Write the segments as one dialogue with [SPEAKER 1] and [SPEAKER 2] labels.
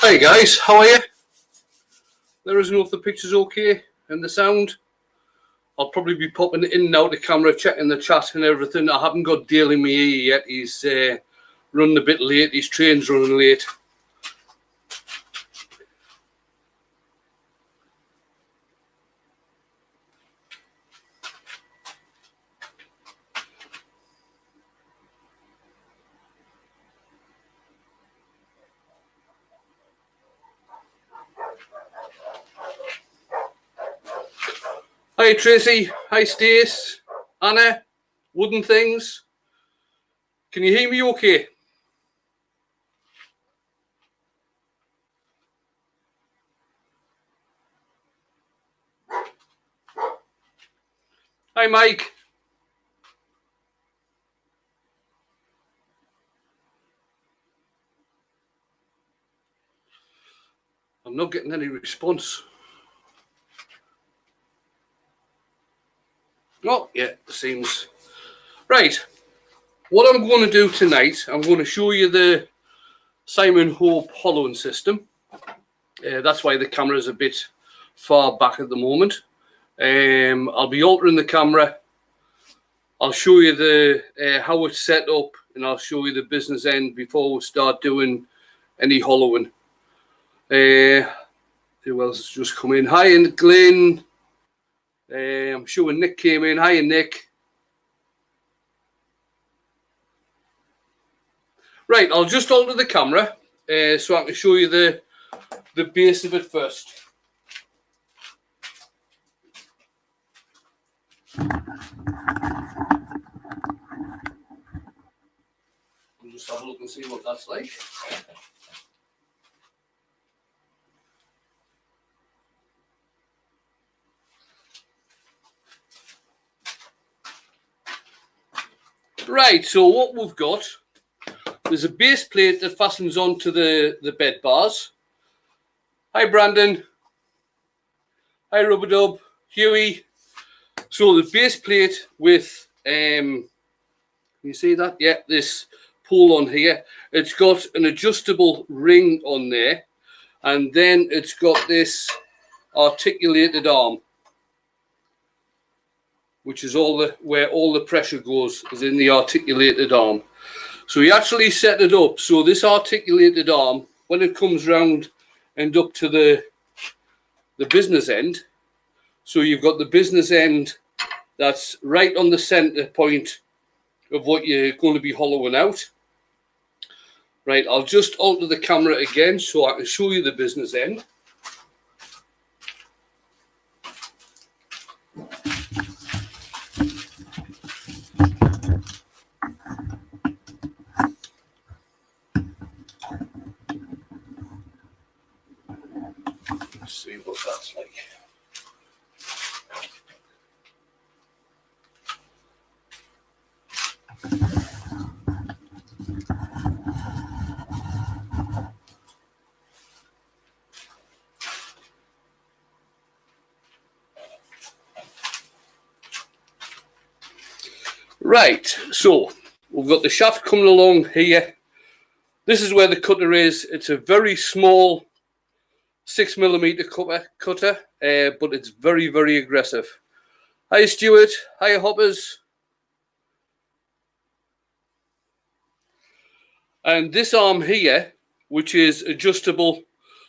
[SPEAKER 1] Hey guys, how are you? Let us know if the picture's okay and the sound. I'll probably be popping in and out the camera, checking the chat and everything. I haven't got Dale in my ear yet. He's running a bit late. His train's running late. Hi Tracy, hi Stace, Anna, Wooden Things. Can you hear me okay? Hi Mike. I'm not getting any response. Oh, yeah, seems. Right, what I'm going to do tonight, I'm going to show you the Simon Hope hollowing system. That's why the camera's a bit far back at the moment. I'll be altering the camera. I'll show you the how it's set up, and I'll show you the business end before we start doing any hollowing. Who else has just come in? Hi, and Glenn. I'm sure Nick came in. Hi, Nick. Right, I'll just alter the camera so I can show you the base of it first. We'll just have a look and see what that's like. Right, so what we've got, there's a base plate that fastens onto the bed bars. Hi, Brandon. Hi, Rubber-Dub. Huey. So the base plate with, can you see that? Yeah, this pole on here. It's got an adjustable ring on there, and then it's got this articulated arm, which is where all the pressure goes, is in the articulated arm. So we actually set it up so this articulated arm, when it comes round and up to the business end, so you've got the business end that's right on the center point of what you're going to be hollowing out. Right, I'll just alter the camera again so I can show you the business end. Let's see what that's like. Right, so we've got the shaft coming along here. This is where the cutter is. It's a very small 6mm cutter, but it's very, very aggressive. Hi, Stuart. Hi, Hoppers. And this arm here, which is adjustable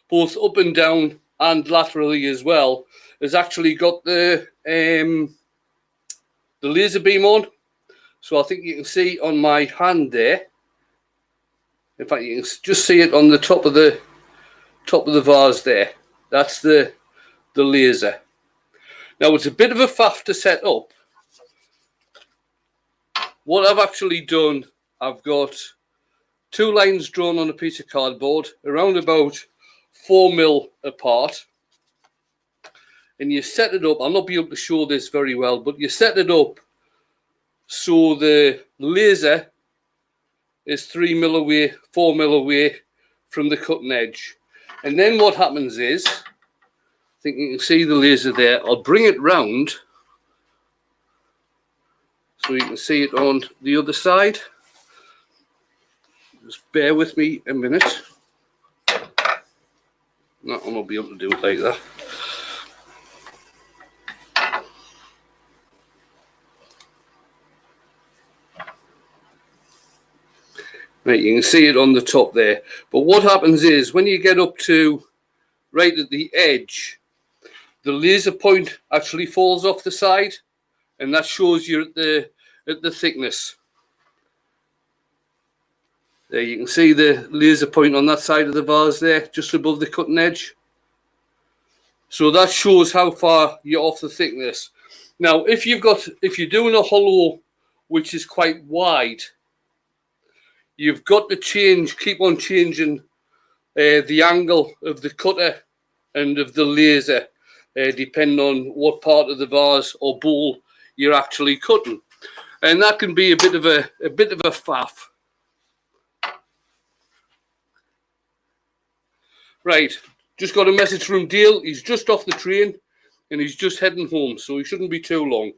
[SPEAKER 1] both up and down and laterally as well, has actually got the laser beam on. So I think you can see on my hand there. In fact, you can just see it on the top of the vase there. That's the laser. Now it's a bit of a faff to set up. What I've actually done, I've got 2 lines drawn on a piece of cardboard, around about 4mm apart. And you set it up, I'll not be able to show this very well, but you set it up so the laser is 3mm away, 4mm away from the cutting edge. And then what happens is, I think you can see the laser there, I'll bring it round so you can see it on the other side. Just bear with me a minute. That one will be able to do it like that. Right, you can see it on the top there. But what happens is when you get up to right at the edge, the laser point actually falls off the side, and that shows you at the thickness. There you can see the laser point on that side of the vase there, just above the cutting edge. So that shows how far you're off the thickness. Now, if you're doing a hollow which is quite wide, you've got to keep on changing the angle of the cutter and of the laser, depending on what part of the vase or bowl you're actually cutting, and that can be a bit of a faff. Right, just got a message from Dale. He's just off the train and he's just heading home, so he shouldn't be too long.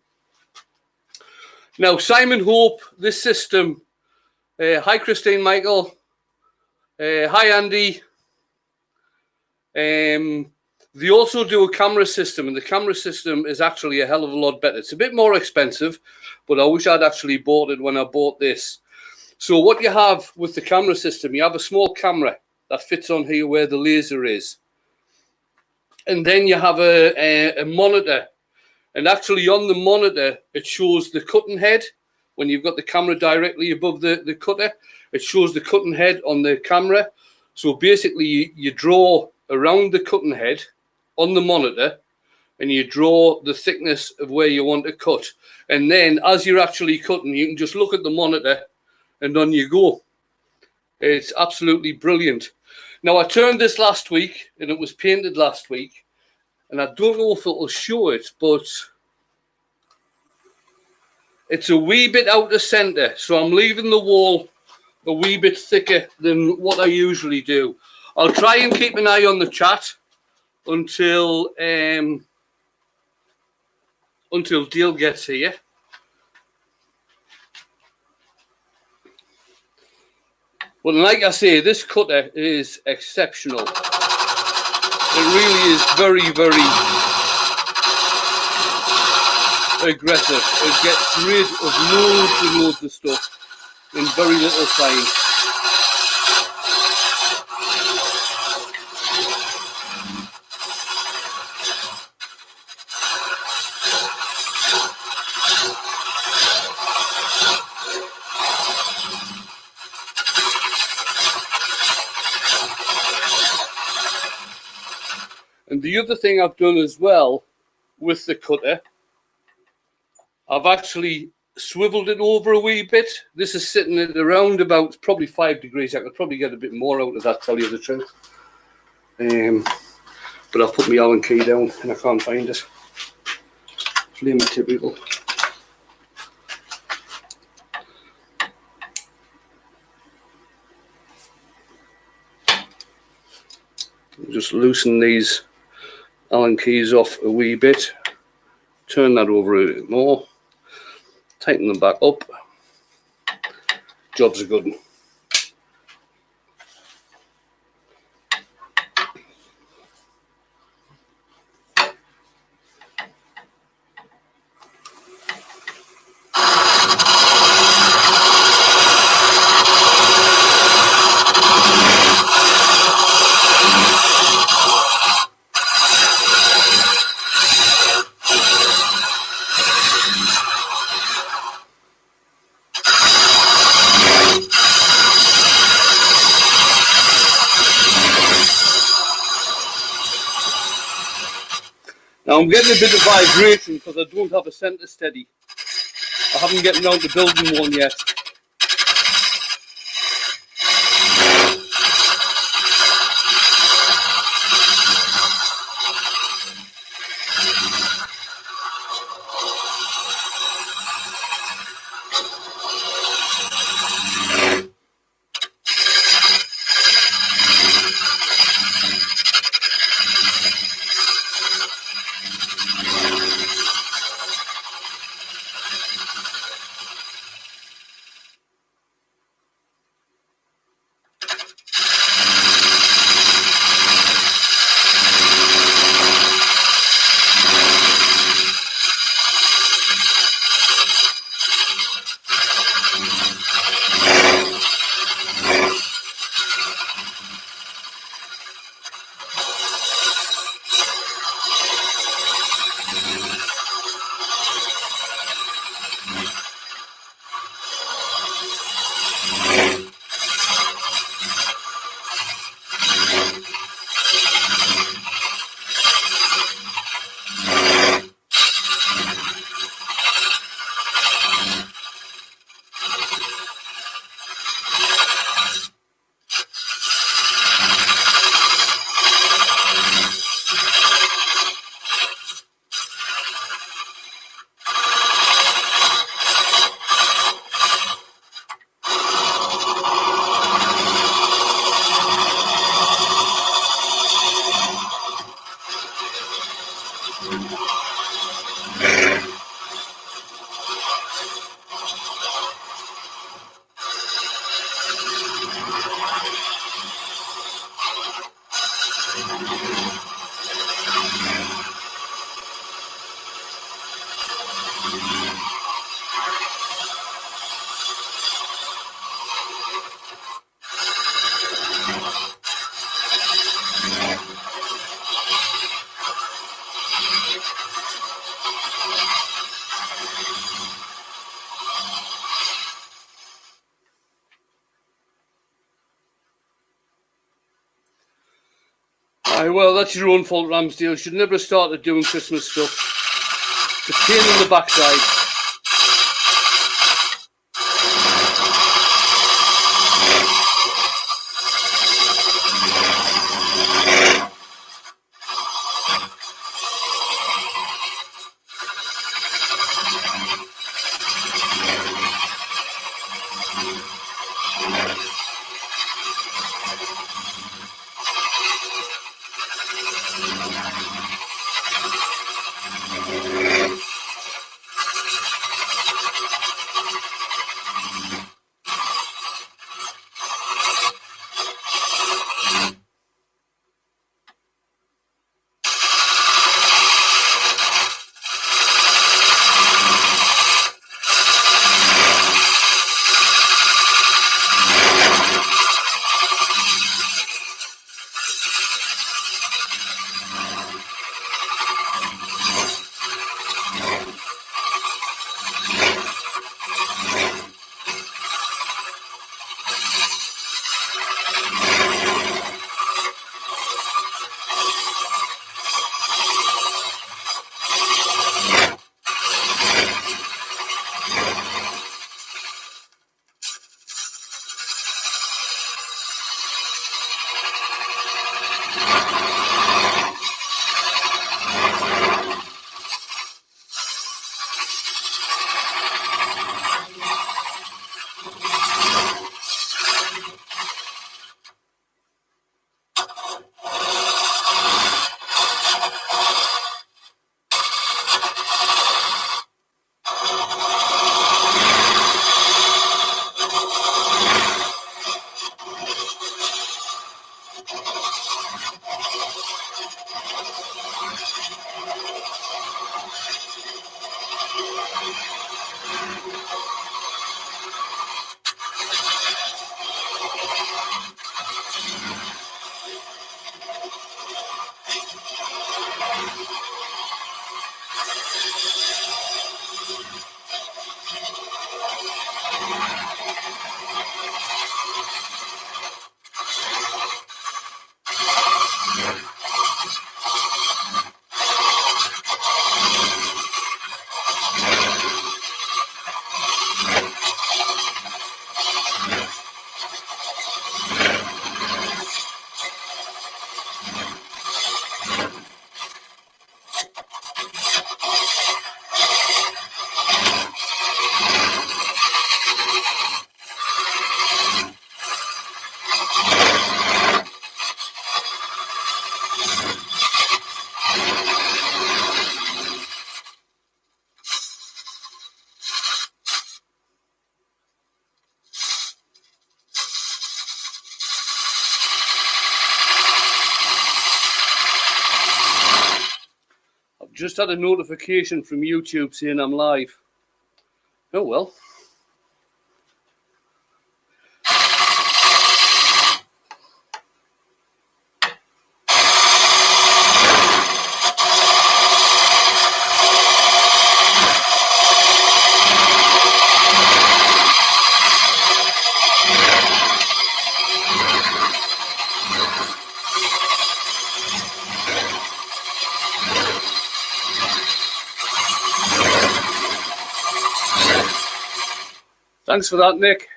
[SPEAKER 1] Now, Simon Hope, this system. Hi, Christine Michael. Hi, Andy. They also do a camera system, and the camera system is actually a hell of a lot better. It's a bit more expensive, but I wish I'd actually bought it when I bought this. So what you have with the camera system, you have a small camera that fits on here where the laser is. And then you have a monitor. And actually on the monitor, it shows the cutting head. When you've got the camera directly above the cutter, it shows the cutting head on the camera. So basically you draw around the cutting head on the monitor, and you draw the thickness of where you want to cut. And then as you're actually cutting, you can just look at the monitor and on you go. It's absolutely brilliant. Now, I turned this last week, and it was painted last week, and I don't know if it will show it, but it's a wee bit out of centre, so I'm leaving the wall a wee bit thicker than what I usually do. I'll try and keep an eye on the chat until Dale gets here. But like I say, this cutter is exceptional. It really is very, very aggressive. It gets rid of loads and loads of stuff in very little time. And the other thing I've done as well with the cutter, I've actually swiveled it over a wee bit. This is sitting at around about probably 5 degrees. I could probably get a bit more out of that, tell you the truth. But I've put my Allen key down and I can't find it. Flame typical. Just loosen these Allen keys off a wee bit. Turn that over a bit more. Tighten them back up. Job's a good one. Now I'm getting a bit of vibration because I don't have a centre steady. I haven't gotten around to building one yet. Aye, well, that's your own fault, Ramsdale. You should never have started doing Christmas stuff. It's a pain in the backside. Just had a notification from YouTube saying I'm live. Oh well. Thanks for that, Nick.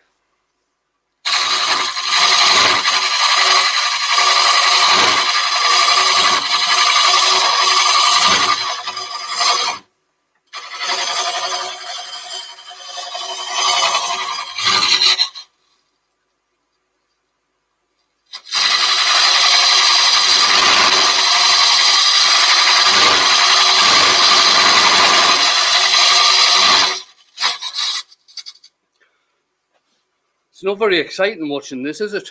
[SPEAKER 1] It's not very exciting watching this, is it?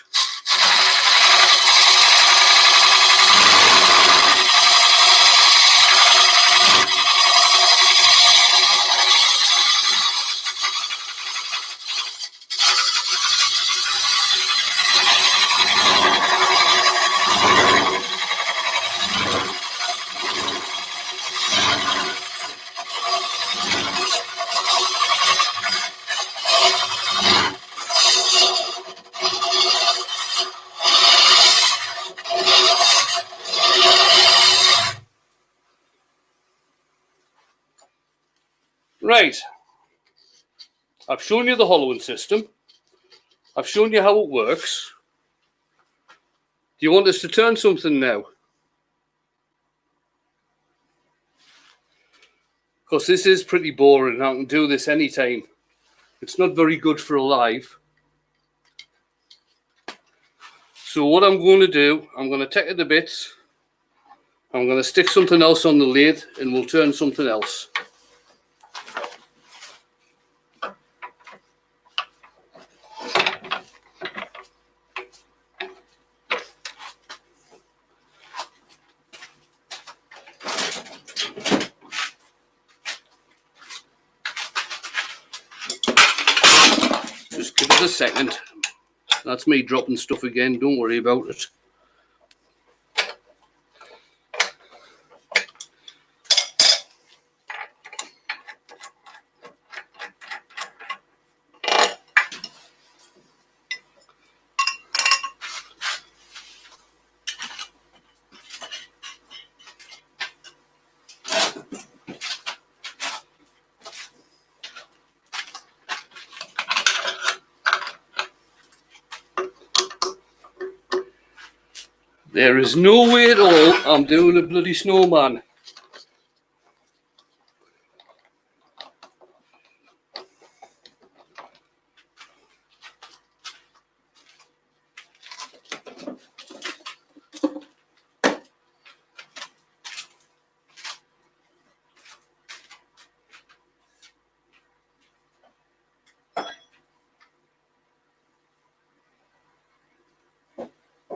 [SPEAKER 1] Right, I've shown you the hollowing system. I've shown you how it works. Do you want us to turn something now? Because this is pretty boring. I can do this anytime. It's not very good for a live. So what I'm going to do, I'm going to take it to bits. I'm going to stick something else on the lathe and we'll turn something else. Just give it a second. That's me dropping stuff again, don't worry about it. There is no way at all I'm doing a bloody snowman.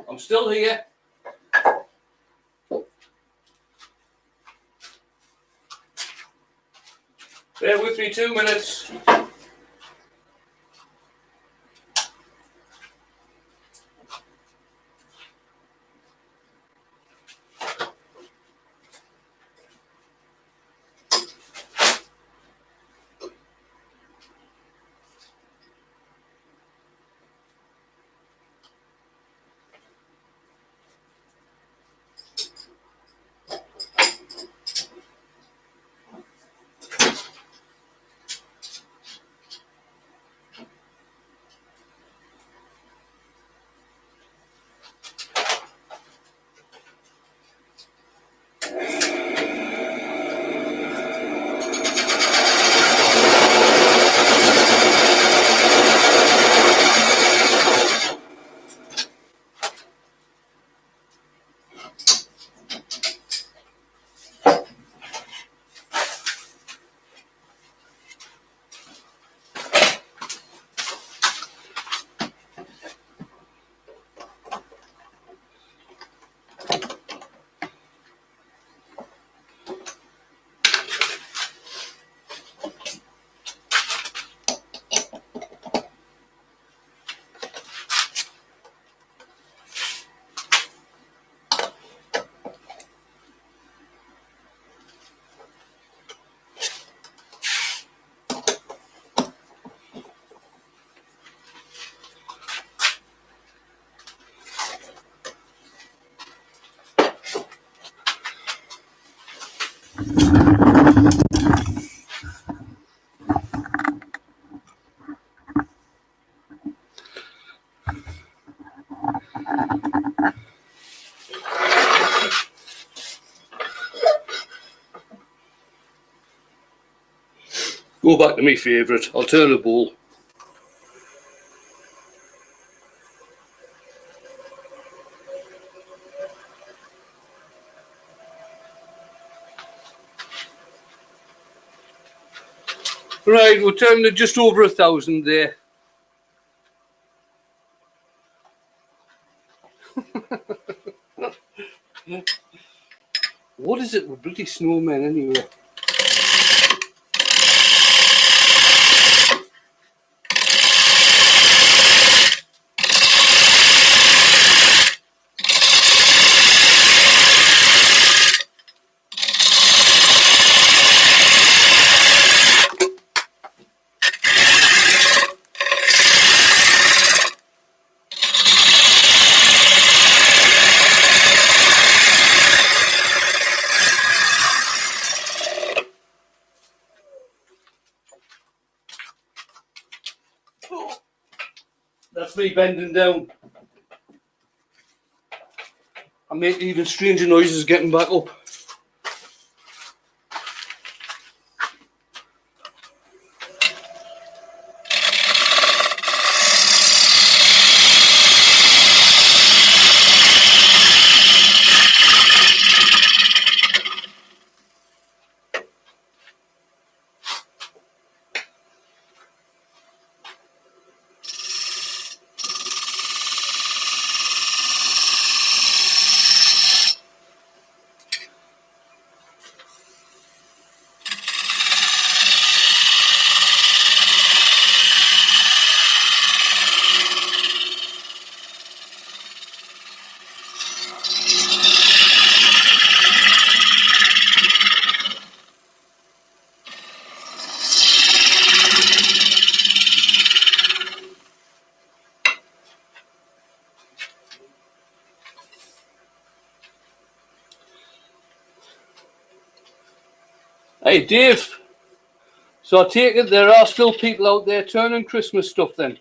[SPEAKER 1] I'm still here. Bear with me 2 minutes. go back to my favourite. I'll turn a bowl. Right, we're turning to just over 1,000 there. What is it with British snowmen anyway? That's me bending down. I make even stranger noises getting back up. Hey Dave, so I take it there are still people out there turning Christmas stuff then?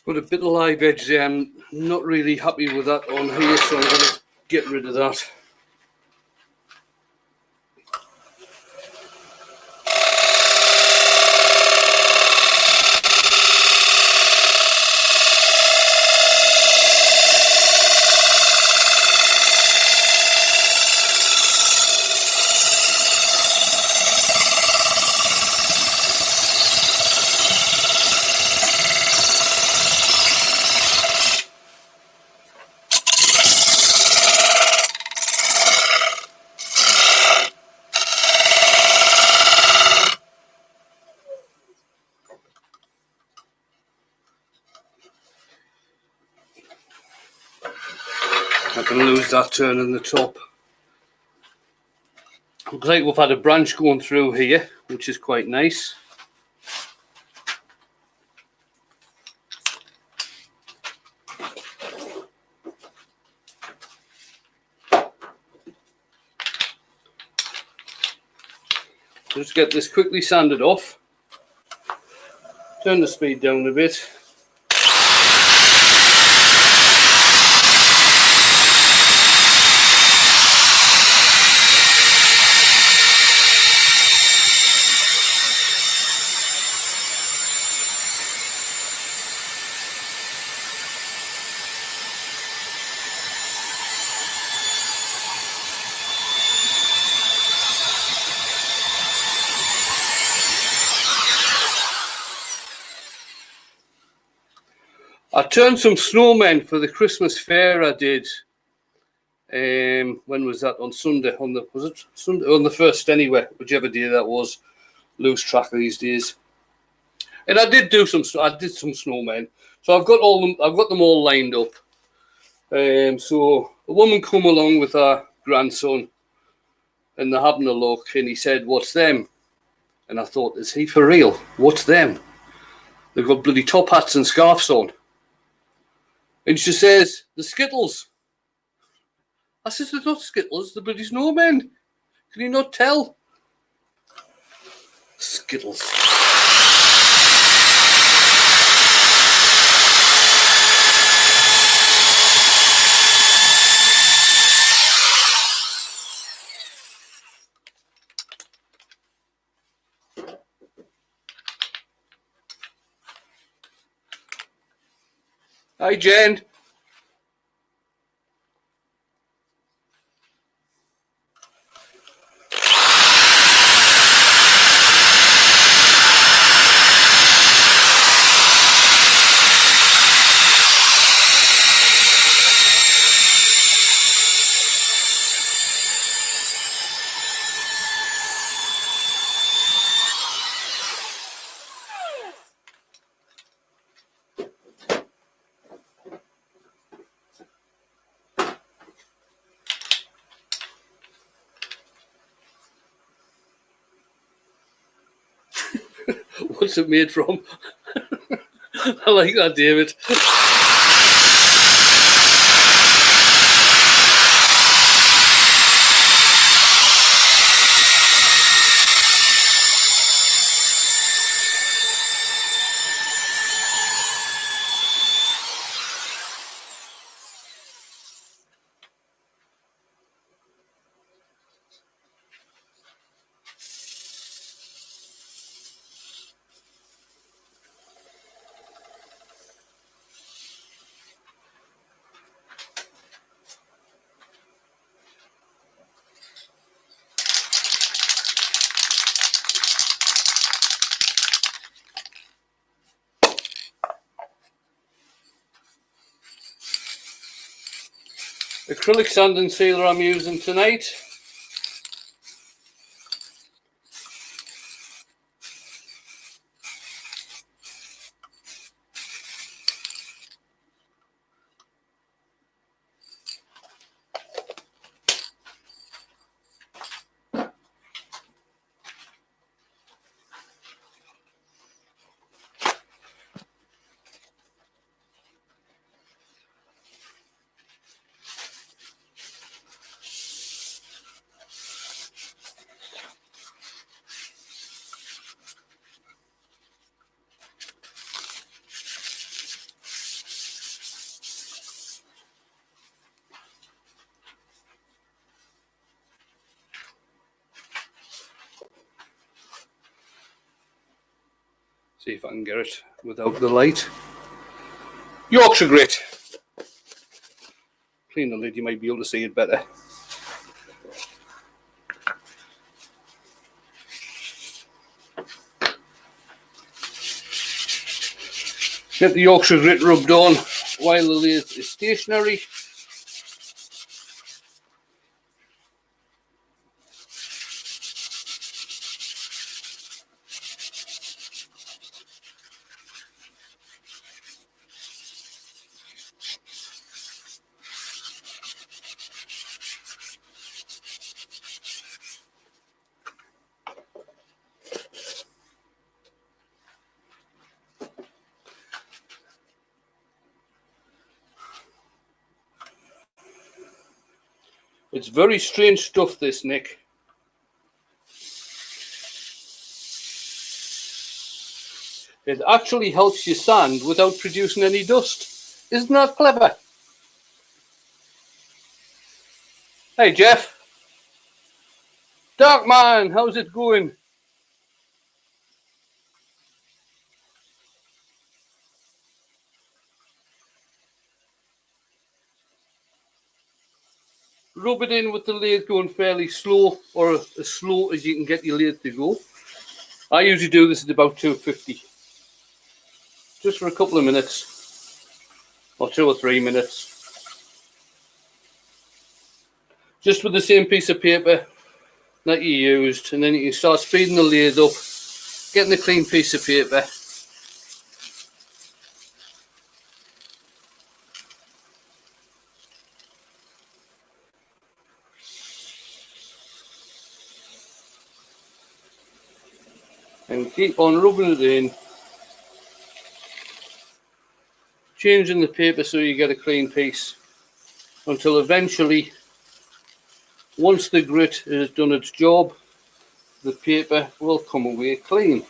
[SPEAKER 1] Got a bit of live edge there. I'm not really happy with that on here, so I'm going to get rid of that. I can lose that turn in the top. Looks like we've had a branch going through here, which is quite nice. Just get this quickly sanded off. Turn the speed down a bit. I turned some snowmen for the Christmas fair I did. When was that? On Sunday? Was it Sunday? On the 1st anyway, whichever day that was. Lose track these days. And I did some snowmen. So I've got them all lined up. So a woman come along with her grandson, and they're having a look, and he said, "What's them?" And I thought, is he for real? What's them? They've got bloody top hats and scarves on. And she says, the Skittles. I says, they're not Skittles, they're bloody snowmen. Can you not tell? Skittles. Hi, Jen. What's it made from? I like that, David. Acrylic sand and sealer I'm using tonight. See if I can get it without the light. Yorkshire grit. Clean the lid, you might be able to see it better. Get the Yorkshire grit rubbed on while the lathe is stationary. It's very strange stuff, this, Nick. It actually helps you sand without producing any dust. Isn't that clever? Hey, Jeff. Dark man, how's it going? Rub it in with the lathe going fairly slow, or as slow as you can get your lathe to go. I usually do this at about 250. Just for a couple of minutes, or 2 or 3 minutes. Just with the same piece of paper that you used, and then you can start speeding the lathe up, getting a clean piece of paper. And keep on rubbing it in, changing the paper so you get a clean piece, until eventually, once the grit has done its job, the paper will come away clean.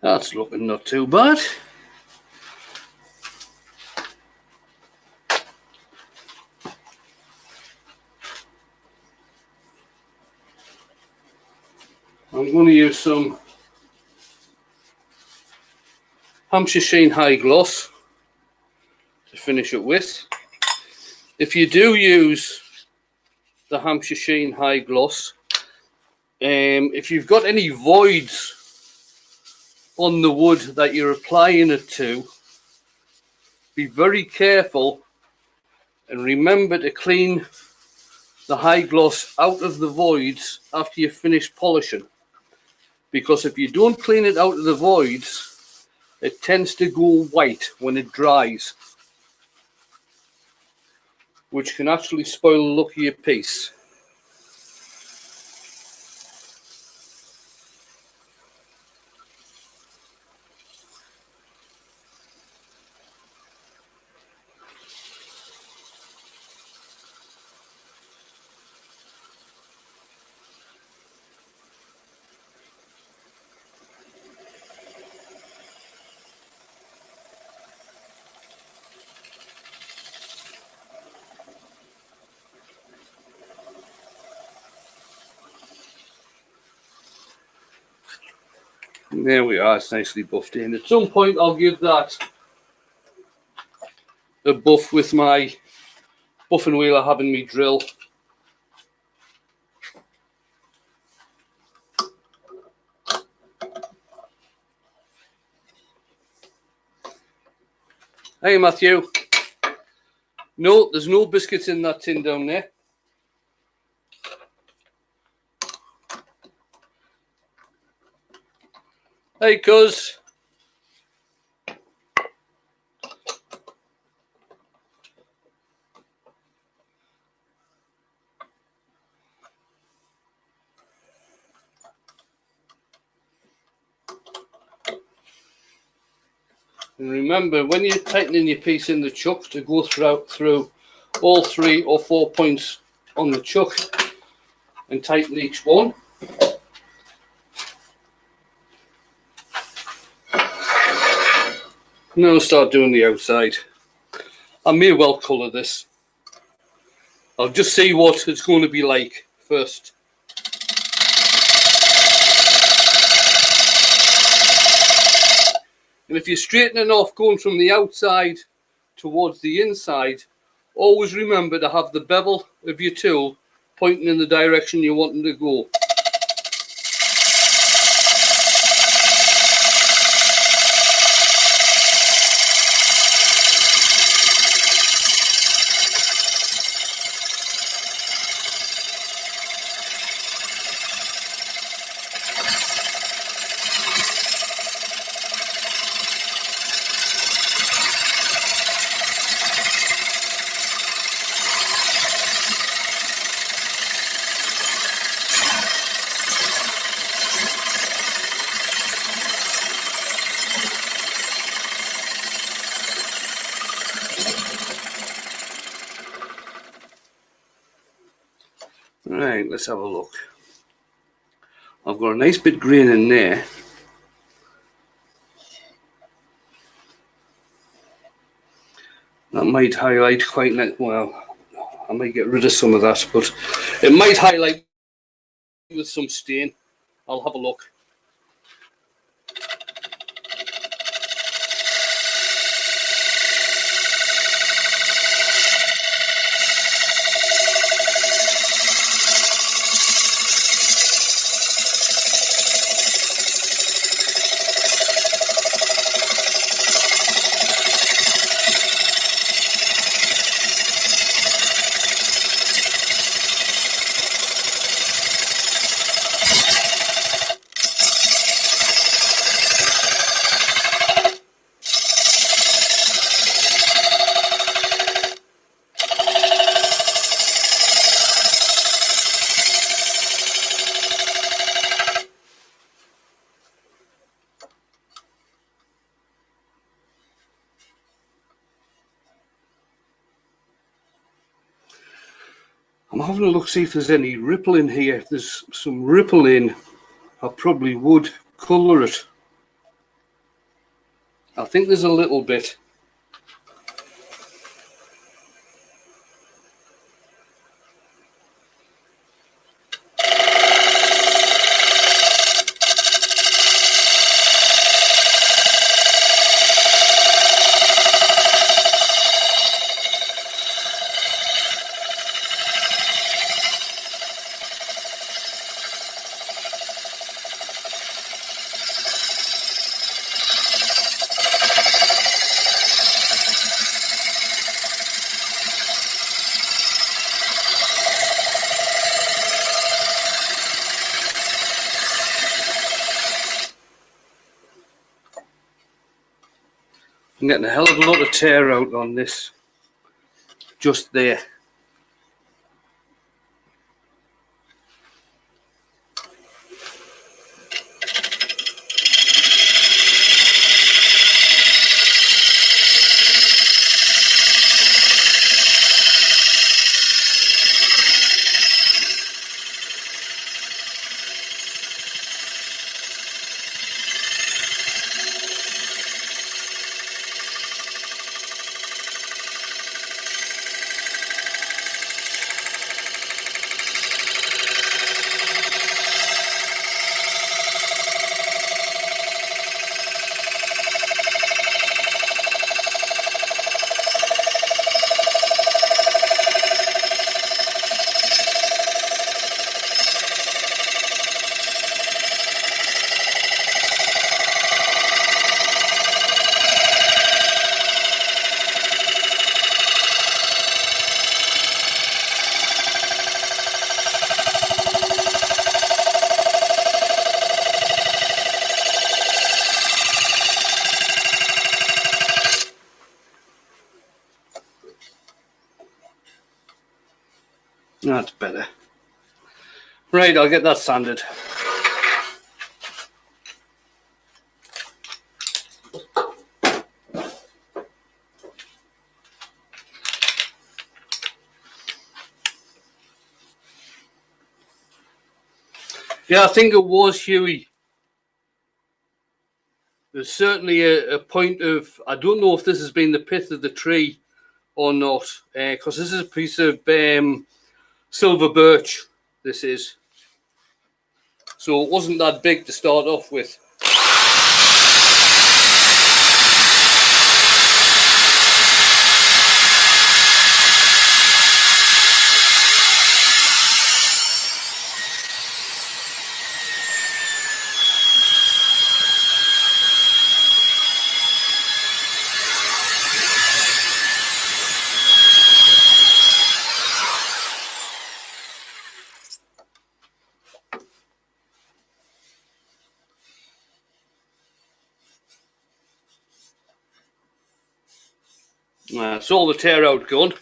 [SPEAKER 1] That's looking not too bad. I'm going to use some Hampshire Sheen High Gloss to finish it with. If you do use the Hampshire Sheen High Gloss, if you've got any voids on the wood that you're applying it to, be very careful and remember to clean the high gloss out of the voids after you finish polishing, because if you don't clean it out of the voids, it tends to go white when it dries, which can actually spoil the look of your piece. There we are, it's nicely buffed in. At some point I'll give that a buff with my buffing wheel I have in my drill. Hey Matthew. No, there's no biscuits in that tin down there. Hey cuz. And remember, when you're tightening your piece in the chuck, to go through all 3 or 4 points on the chuck and tighten each one. Now I'll start doing the outside. I may well colour this. I'll just see what it's going to be like first. And if you're straightening off going from the outside towards the inside, always remember to have the bevel of your tool pointing in the direction you want them to go. Right, let's have a look. I've got a nice bit of grain in there. That might highlight quite nice. Well, I might get rid of some of that, but it might highlight with some stain. I'll have a look. I'm having a look, see if there's any ripple in here. If there's some ripple in, I probably would colour it. I think there's a little bit. I'm getting a hell of a lot of tear out on this, just there. That's better. Right, I'll get that sanded. Yeah, I think it was Huey there's certainly a point of, I don't know if this has been the pith of the tree or not, because this is a piece of silver birch, this is. So it wasn't that big to start off with. That's all the tear out gone.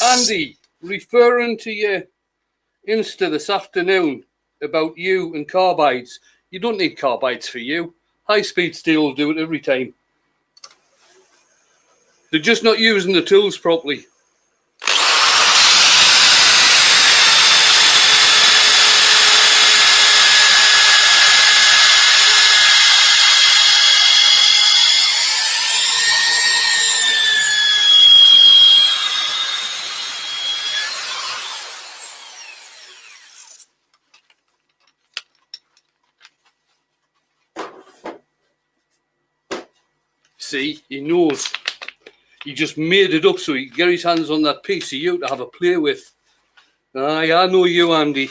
[SPEAKER 1] Andy, referring to your Insta this afternoon about you and carbides, you don't need carbides for you. High speed steel will do it every time. They're just not using the tools properly. See, he knows. He just made it up so he could get his hands on that piece of you to have a play with. Aye, I know you, Andy.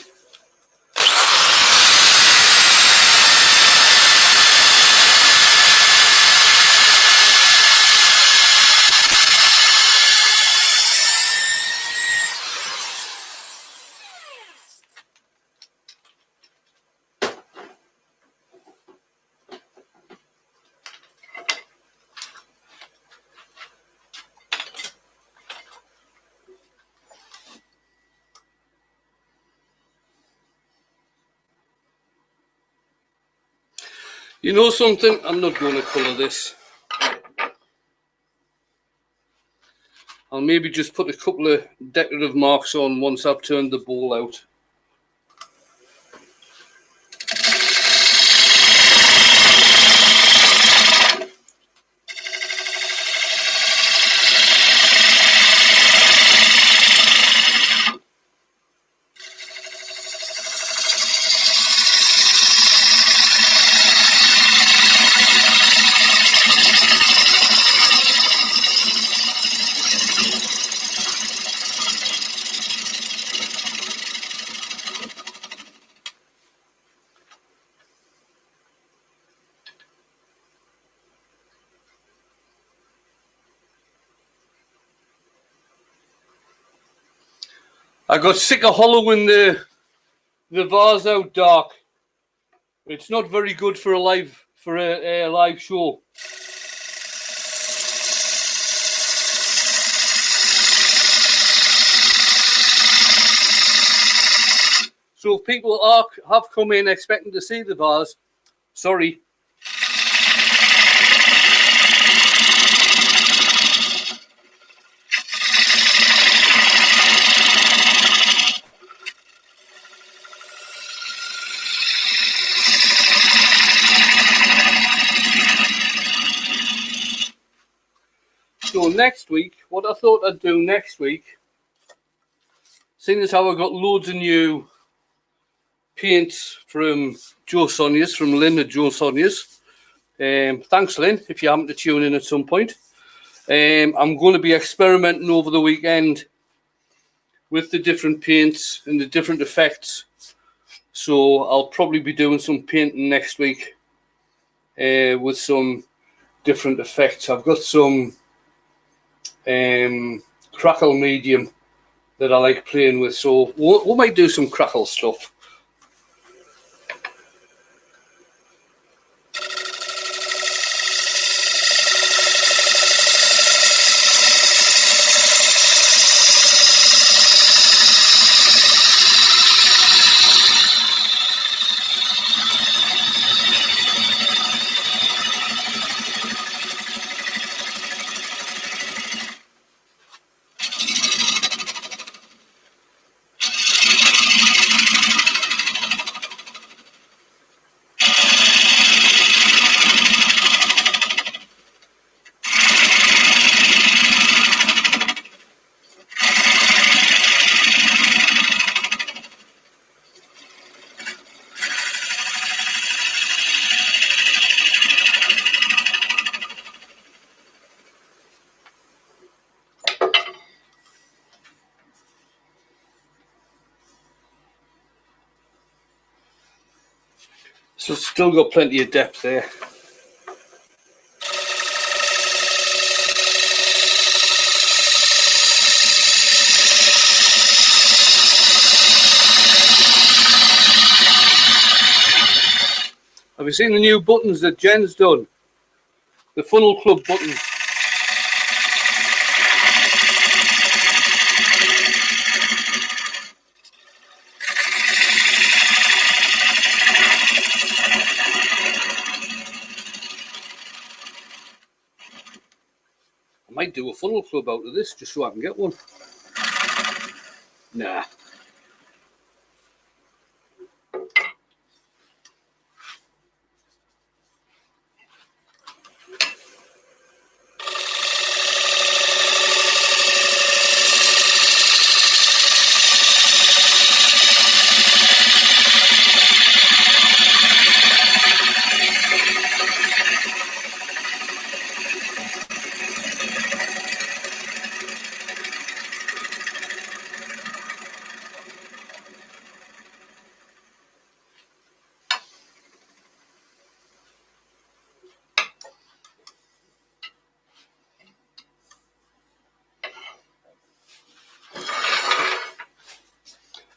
[SPEAKER 1] You know something? I'm not going to colour this. I'll maybe just put a couple of decorative marks on once I've turned the bowl out. I got sick of hollowing the vase out dark. It's not very good for a live show. So if people have come in expecting to see the vase, sorry. So next week, what I thought I'd do next week, seeing as how I got loads of new paints from Joe Sonia's, from Lynn at Joe Sonia's. Thanks, Lynn, if you happen to tune in at some point. I'm going to be experimenting over the weekend with the different paints and the different effects. So I'll probably be doing some painting next week with some different effects. I've got some crackle medium that I like playing with, so we might do some crackle stuff. So it's still got plenty of depth there. Have you seen the new buttons that Jen's done? The Funnel Club buttons. I might do a Funnel Club out of this just so I can get one. Nah.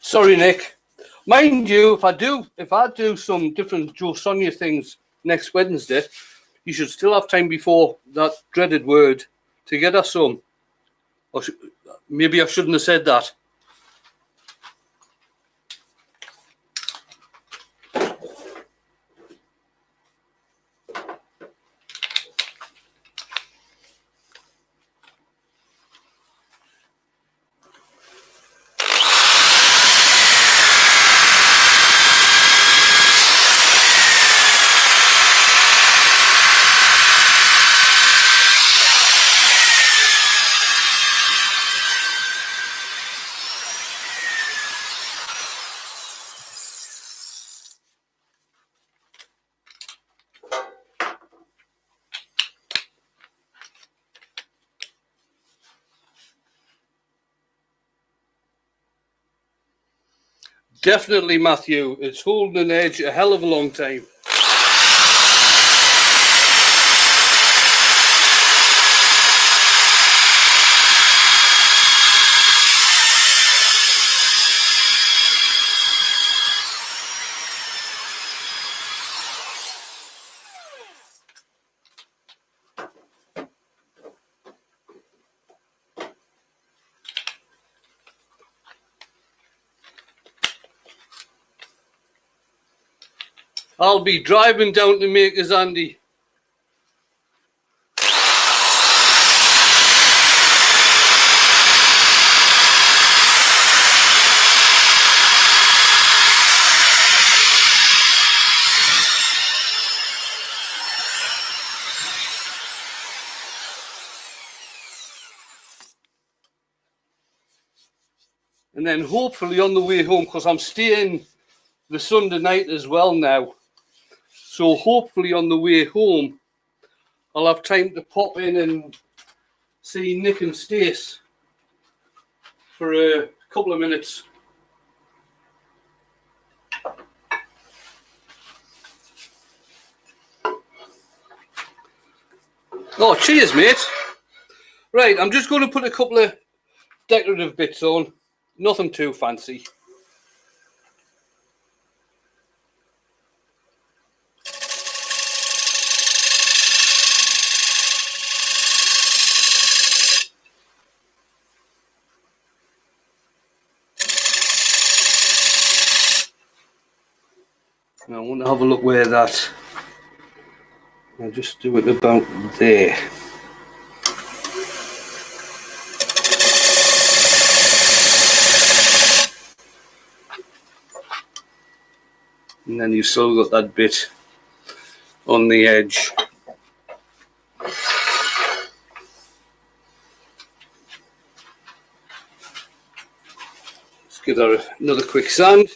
[SPEAKER 1] Sorry, Nick. Mind you, if I do some different Joe Sonia things next Wednesday, you should still have time before that dreaded word to get us some. Or maybe I shouldn't have said that. Definitely, Matthew. It's holding an edge a hell of a long time. I'll be driving down to Makers, Andy. And then hopefully on the way home, because I'm staying the Sunday night as well now. So hopefully on the way home, I'll have time to pop in and see Nick and Stace for a couple of minutes. Oh, cheers, mate. Right, I'm just going to put a couple of decorative bits on. Nothing too fancy. Now I want to have a look where that. I'll just do it about there. And then you've still got that bit on the edge. Let's give that another quick sand.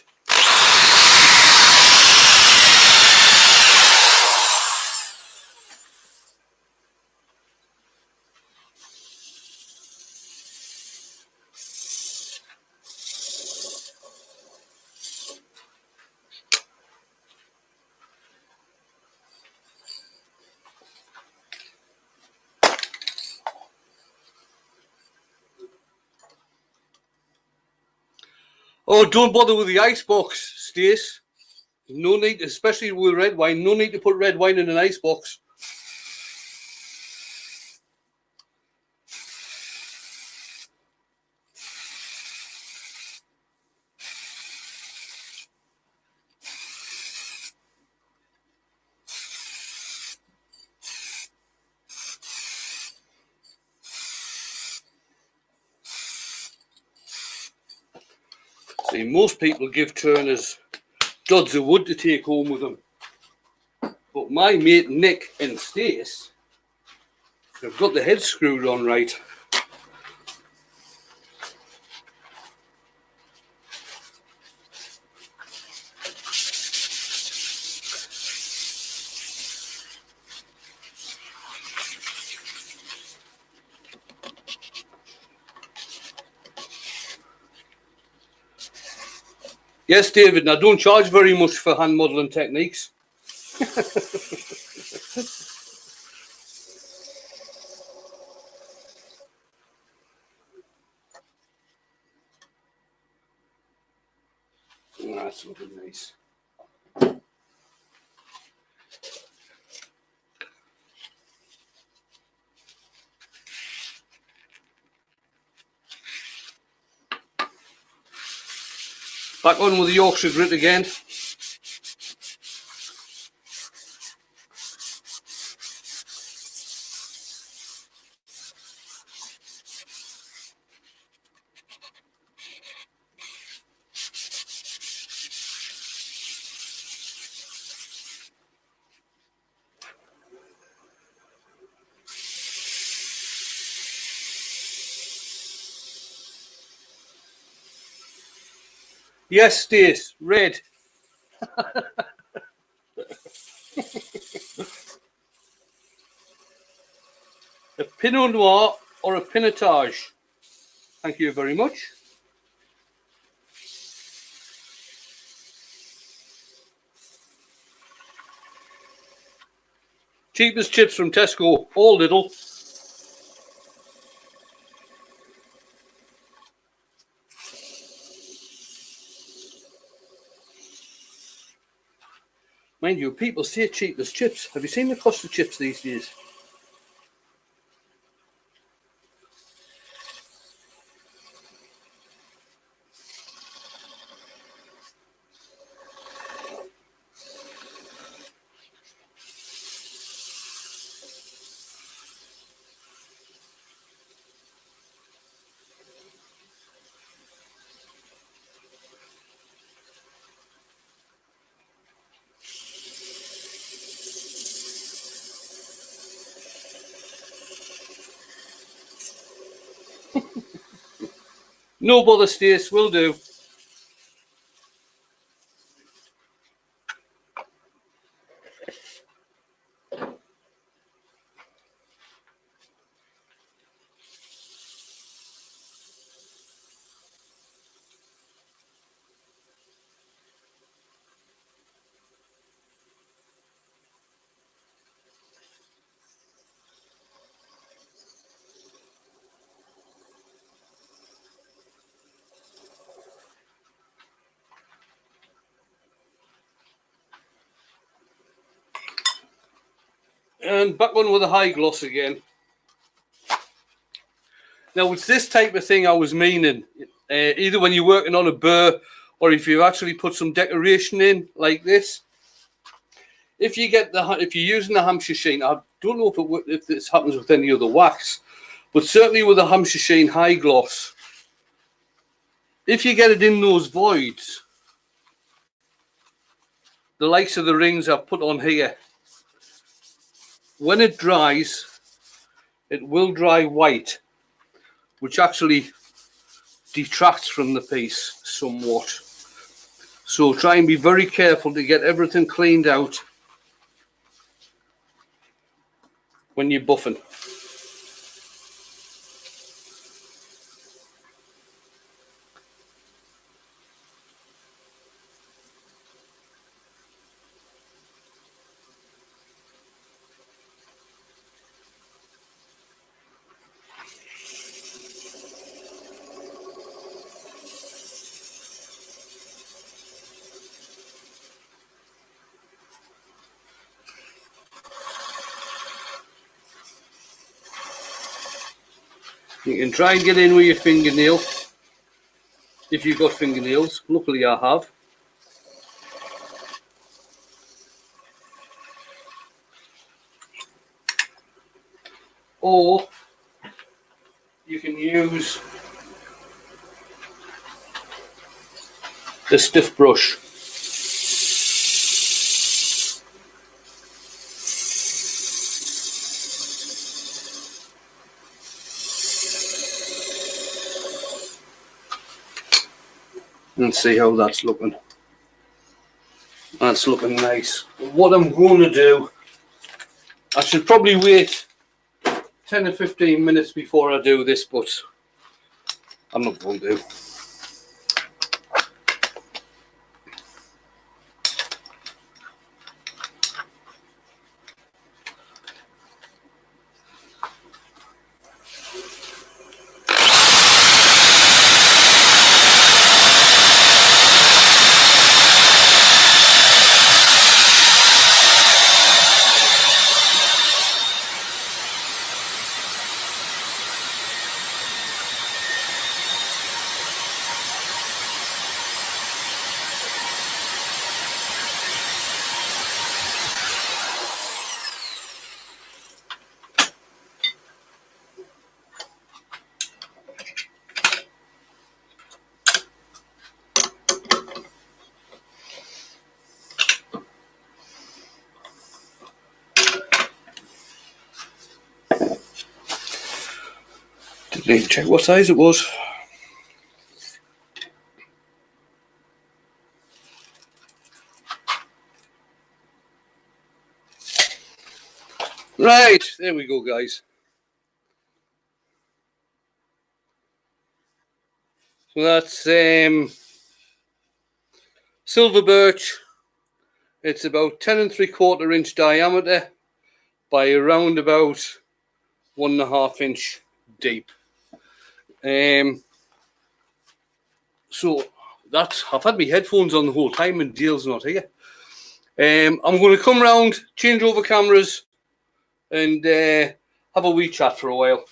[SPEAKER 1] Oh, don't bother with the icebox, Stace. No need, especially with red wine, no need to put red wine in an icebox. See, most people give turners duds of wood to take home with them. But my mate Nick and Stace have got the head screwed on right. Yes, David, and I don't charge very much for hand modelling techniques. That's looking nice. Back on with the Yorkshire grit again. Yes, Stace, red. A Pinot Noir or a Pinotage? Thank you very much. Cheapest chips from Tesco, all little. Mind you, people say cheapest chips. Have you seen the cost of chips these days? No bother, Stace, will do. And back on with the high gloss again. Now, it's this type of thing I was meaning. Either when you're working on a burr or if you actually put some decoration in like this. If you're using the Hampshire sheen, I don't know if this happens with any other wax, but certainly with the Hampshire sheen high gloss, if you get it in those voids, the likes of the rings I've put on here, when it dries, it will dry white, which actually detracts from the piece somewhat. So try and be very careful to get everything cleaned out when you're buffing. You can try and get in with your fingernail if you've got fingernails. Luckily I have. Or you can use the stiff brush. And see how that's looking. That's looking nice. What I'm going to do, I should probably wait 10 or 15 minutes before I do this, but I'm not going to. Didn't even check what size it was. Right, there we go, guys. So that's silver birch. It's about 10 3/4 inch diameter by around about 1.5 inch deep. So that's, I've had my headphones on the whole time and Dale's not here. I'm going to come round, change over cameras, and have a wee chat for a while.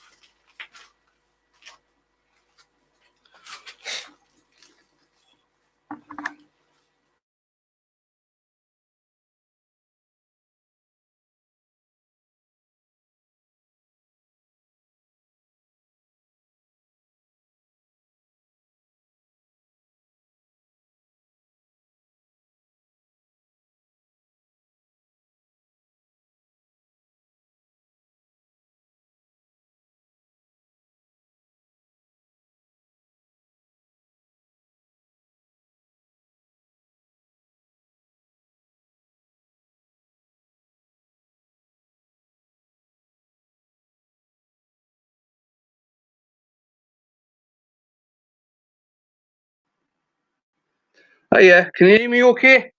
[SPEAKER 1] Oh yeah, can you hear me okay?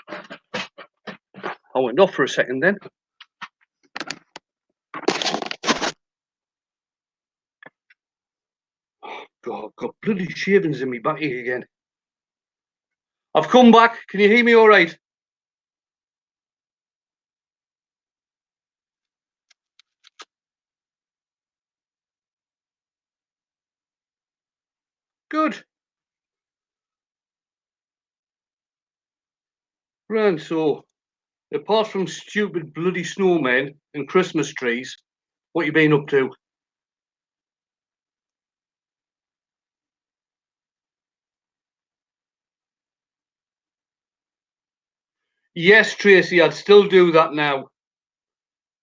[SPEAKER 1] I went off for a second then. God, I've got bloody shavings in me backache again. I've come back. Can you hear me all right? Good. Right, so apart from stupid bloody snowmen and Christmas trees, what you been up to? Yes, Tracy, I'd still do that now.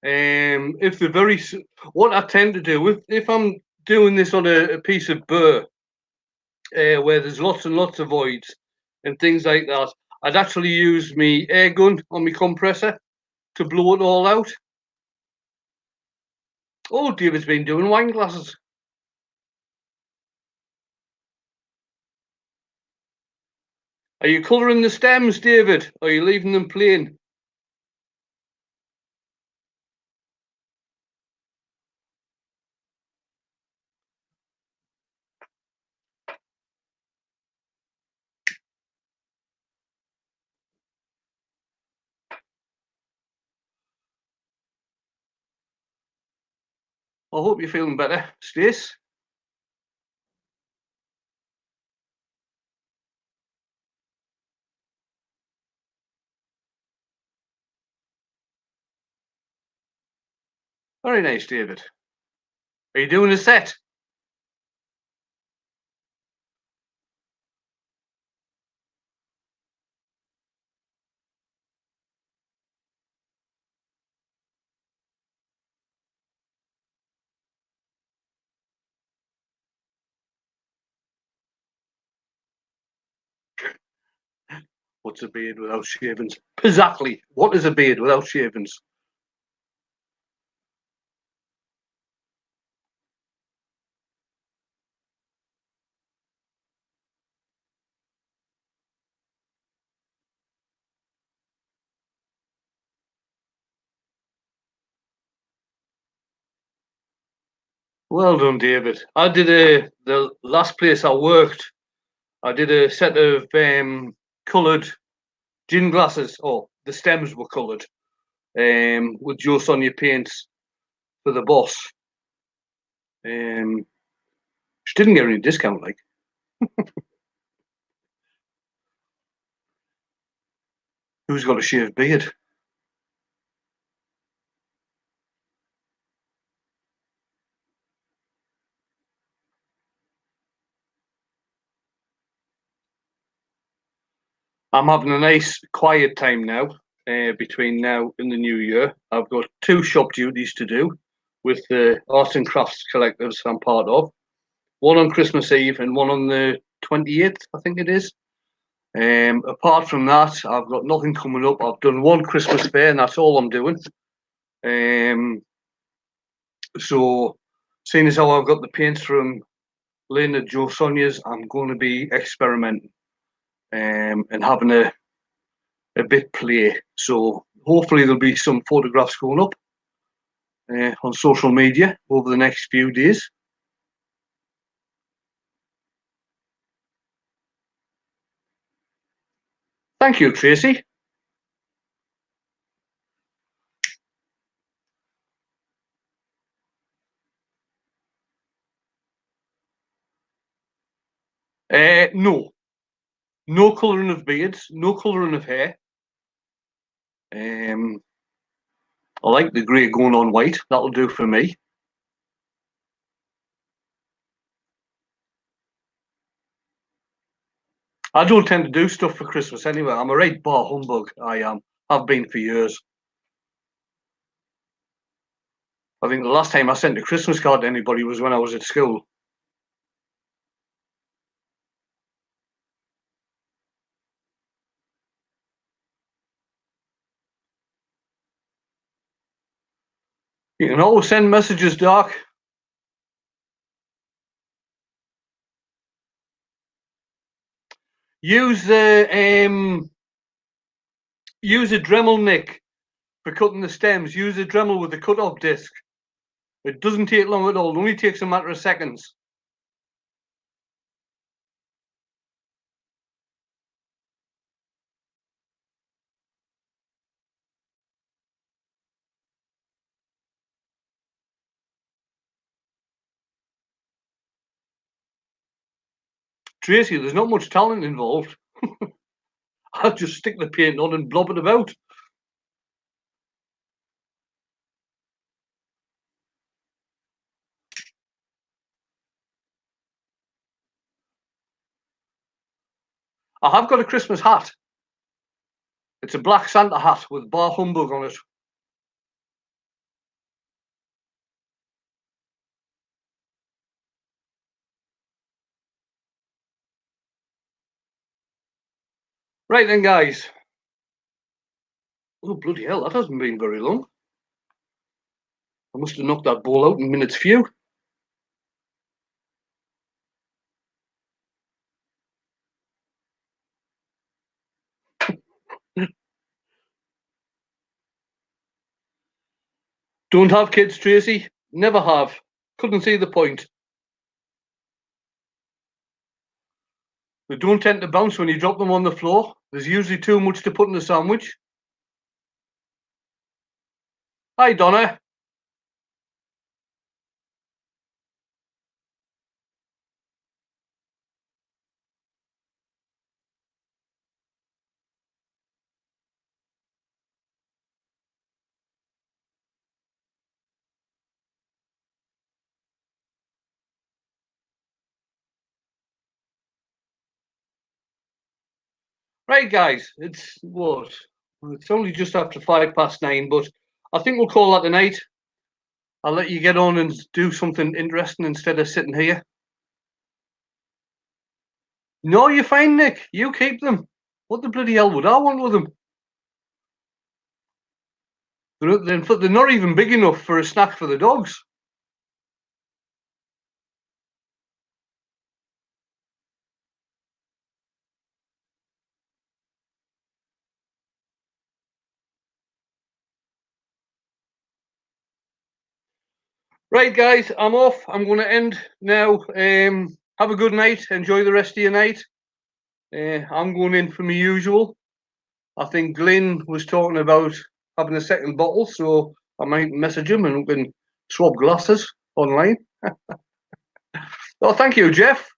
[SPEAKER 1] If they're very, what I tend to do, if I'm doing this on a piece of burr, where there's lots and lots of voids and things like that, I'd actually use my air gun on my compressor to blow it all out. Oh, David's been doing wine glasses. Are you colouring the stems, David? Or are you leaving them plain? I hope you're feeling better, Stace. Very nice, David. Are you doing a set? What's a beard without shavings? Exactly. What is a beard without shavings? Well done, David. I did the last place I worked. I did a set of coloured gin glasses. Oh, the stems were coloured with Joe Sonia paints for the boss. She didn't get any discount, like. Who's got a shaved beard? I'm having a nice quiet time now between now and the new year. I've got 2 shop duties to do with the arts and crafts collectives I'm part of. One on Christmas Eve and one on the 28th, I think it is. Apart from that, I've got nothing coming up. I've done one Christmas fair and that's all I'm doing. So, seeing as how I've got the paints from Lynn at Joe Sonia's, I'm going to be experimenting and having a bit play. So, hopefully, there'll be some photographs going up on social media over the next few days. Thank you, Tracy. No, no colouring of beards, no colouring of hair. I like the grey going on white. That'll do for me. I don't tend to do stuff for Christmas anyway. I'm a right bar humbug. I am. I've been for years. I think the last time I sent a Christmas card to anybody was when I was at school. You can always send messages, Doc. Use use a Dremel nick for cutting the stems. Use a Dremel with a cut-off disc. It doesn't take long at all. It only takes a matter of seconds. Tracy, there's not much talent involved. I just stick the paint on and blob it about. I have got a Christmas hat. It's a black Santa hat with bar humbug on it. Right then, guys. Oh, bloody hell, that hasn't been very long. I must have knocked that ball out in minutes few. Don't have kids, Tracy. Never have. Couldn't see the point. They don't tend to bounce when you drop them on the floor. There's usually too much to put in a sandwich. Hi, Donna. Right, guys, it's what? It's only just after 9:05, but I think we'll call that a night. I'll let you get on and do something interesting instead of sitting here. No, you're fine, Nick. You keep them. What the bloody hell would I want with them? They're not even big enough for a snack for the dogs. Right, guys, I'm off. I'm going to end now. Have a good night. Enjoy the rest of your night. I'm going in for my usual. I think Glyn was talking about having a second bottle, so I might message him and we can swap glasses online. Oh, thank you, Jeff.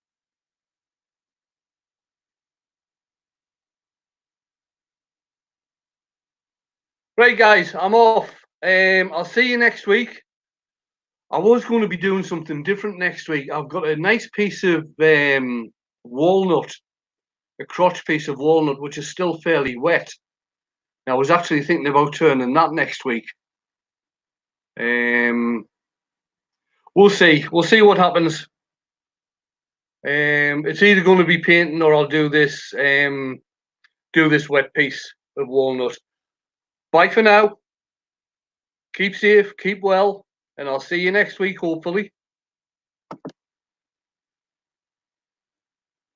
[SPEAKER 1] Right, guys, I'm off. I'll see you next week. I was going to be doing something different next week. I've got a nice piece of walnut, a crotch piece of walnut, which is still fairly wet. I was actually thinking about turning that next week. We'll see. We'll see what happens. It's either going to be painting or I'll do this wet piece of walnut. Bye for now. Keep safe, keep well, and I'll see you next week, hopefully.